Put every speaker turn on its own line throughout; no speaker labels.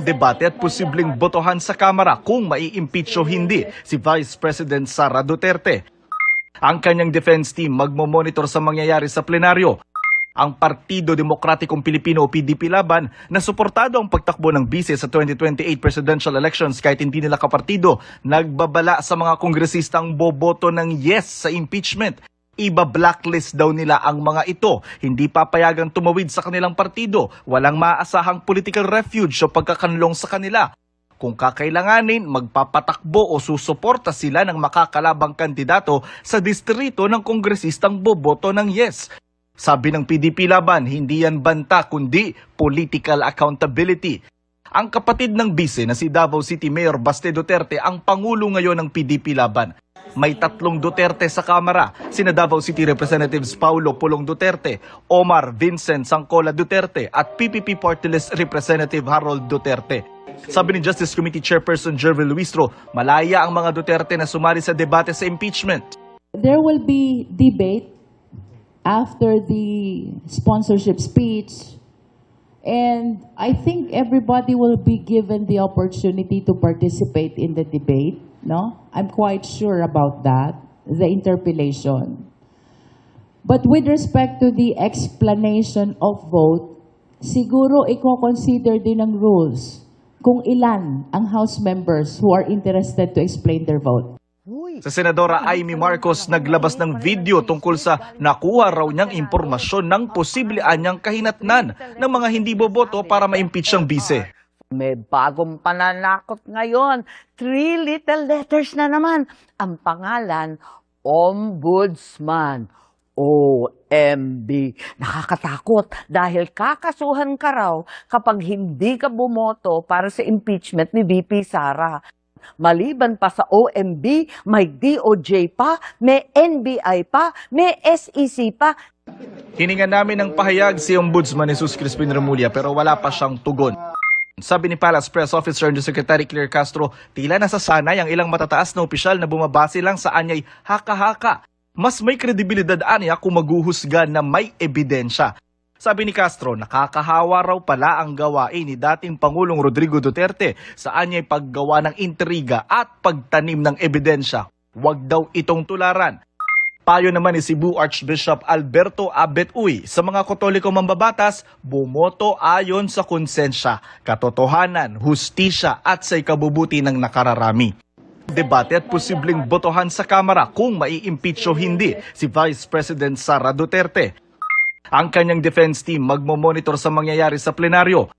Debate at posibleng botohan sa Kamara kung mai-impeach o hindi si Vice President Sara Duterte. Ang kanyang defense team magmomonitor sa mangyayari sa plenaryo. Ang Partido Demokratikong Pilipino o PDP Laban na suportado ang pagtakbo ng bise sa 2028 presidential elections kahit hindi nila kapartido, nagbabala sa mga kongresistang boboto ng yes sa impeachment. Iba-blacklist daw nila ang mga ito. Hindi papayagang tumawid sa kanilang partido. Walang maaasahang political refuge o pagkakanlong sa kanila. Kung kakailanganin, magpapatakbo o susuporta sila ng makakalabang kandidato sa distrito ng kongresistang boboto ng yes. Sabi ng PDP Laban, hindi yan banta kundi political accountability. Ang kapatid ng bise na si Davao City Mayor Baste Duterte ang pangulo ngayon ng PDP Laban. May 3 Duterte sa Kamara, sina Davao City Representatives Paulo Pulong Duterte, Omar Vincent Sangcola Duterte at PPP Party List Representative Harold Duterte. Sabi ni Justice Committee Chairperson Jervil Luistro, malaya ang mga Duterte na sumali sa debate sa impeachment.
There will be debate after the sponsorship speech, and I think everybody will be given the opportunity to participate in the debate. No, I'm quite sure about that, the interpellation. But with respect to the explanation of vote, siguro i-consider din ng rules kung ilan ang House members who are interested to explain their vote.
Sa Senadora Amy Marcos, naglabas ng video tungkol sa nakuha raw niyang impormasyon ng posible anyang kahinatnan ng mga hindi boboto para ma-impeach ang bise.
May bagong pananakot ngayon. 3 little letters na naman. Ang pangalan, Ombudsman. OMB. Nakakatakot dahil kakasuhan ka raw kapag hindi ka bumoto para sa impeachment ni VP Sara. Maliban pa sa OMB, may DOJ pa, may NBI pa, may SEC pa.
Hiningan namin ng pahayag si Ombudsman Jesus Crispin Remulla pero wala pa siyang tugon. Sabi ni Palace Press Officer Undersecretary Claire Castro, tila nasasanay ang ilang matataas na opisyal na bumabase lang sa anyay haka-haka. Mas may kredibilidad anya kung maghuhusga na may ebidensya. Sabi ni Castro, nakakahawa raw pala ang gawain ni dating Pangulong Rodrigo Duterte sa anyay paggawa ng intriga at pagtanim ng ebidensya. Huwag daw itong tularan. Payo naman ni Cebu Archbishop Alberto Abet Uy, sa mga Katoliko mambabatas, bumoto ayon sa konsensya, katotohanan, hustisya at sa ikabubuti ng nakararami. Debate at posibleng botohan sa Kamara kung mai-impeach o hindi si Vice President Sara Duterte. Ang kanyang defense team magmomonitor sa mangyayari sa plenaryo.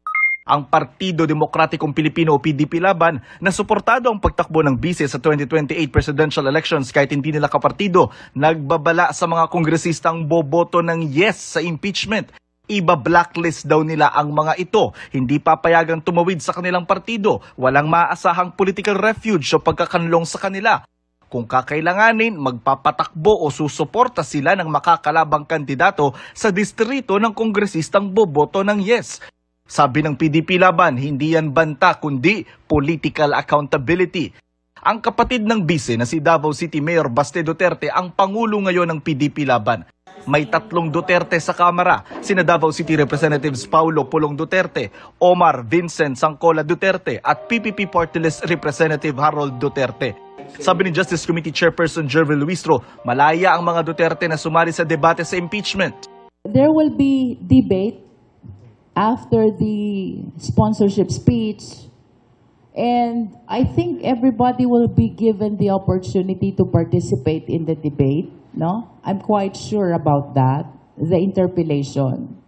Ang Partido Demokratikong Pilipino o PDP Laban na suportado ang pagtakbo ng bise sa 2028 presidential elections kahit hindi nila kapartido, nagbabala sa mga kongresistang boboto ng yes sa impeachment. Iba-blacklist daw nila ang mga ito. Hindi papayagang tumawid sa kanilang partido. Walang maaasahang political refuge o pagkakanlong sa kanila. Kung kakailanganin, magpapatakbo o susuporta sila ng makakalabang kandidato sa distrito ng kongresistang boboto ng yes. Sabi ng PDP Laban, hindi yan banta kundi political accountability. Ang kapatid ng bise na si Davao City Mayor Baste Duterte ang pangulo ngayon ng PDP Laban. May 3 Duterte sa Kamara, sina Davao City Representatives Paulo Pulong Duterte, Omar Vincent Sangcola Duterte at PPP Party List Representative Harold Duterte. Sabi ni Justice Committee Chairperson Jervil Luistro, malaya ang mga Duterte na sumali sa debate sa impeachment.
There will be debate after the sponsorship speech, and I think everybody will be given the opportunity to participate in the debate. No, I'm quite sure about that, the interpellation.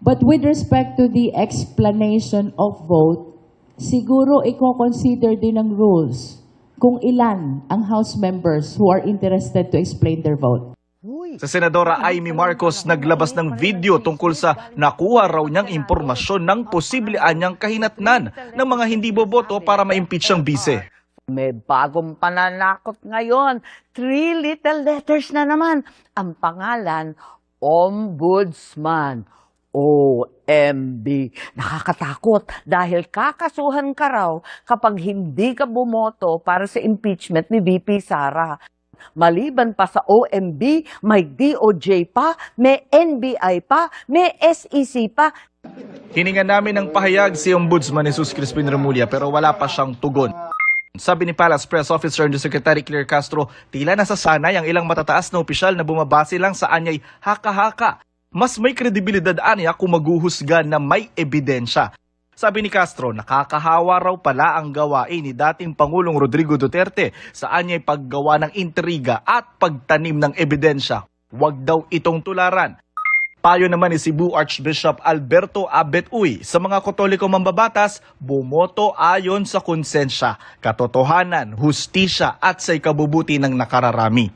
But with respect to the explanation of vote, siguro i-consider din ng rules kung ilan ang House members who are interested to explain their vote.
Sa Senadora Amy Marcos, naglabas ng video tungkol sa nakuha raw niyang impormasyon ng posible anyang kahinatnan ng mga hindi boboto para ma-impeach ang bise.
May bagong pananakot ngayon. 3 little letters na naman. Ang pangalan, Ombudsman. OMB. Nakakatakot dahil kakasuhan ka raw kapag hindi ka bumoto para sa impeachment ni VP Sara. Maliban pa sa OMB, may DOJ pa, may NBI pa, may SEC pa.
Hiningan namin ng pahayag si Ombudsman Jesus Crispin Remulla pero wala pa siyang tugon. Sabi ni Palace Press Officer Undersecretary Claire Castro, tila nasasanay ang ilang matataas na opisyal na bumabase lang sa anyay haka-haka. Mas may kredibilidad aniya kung maghuhusga na may ebidensya. Sabi ni Castro, nakakahawa raw pala ang gawain ni dating Pangulong Rodrigo Duterte sa anyay paggawa ng intriga at pagtanim ng ebidensya. Huwag daw itong tularan. Payo naman ni Cebu Archbishop Alberto Abet Uy, sa mga Katoliko mambabatas, bumoto ayon sa konsensya, katotohanan, hustisya at sa ikabubuti ng nakararami.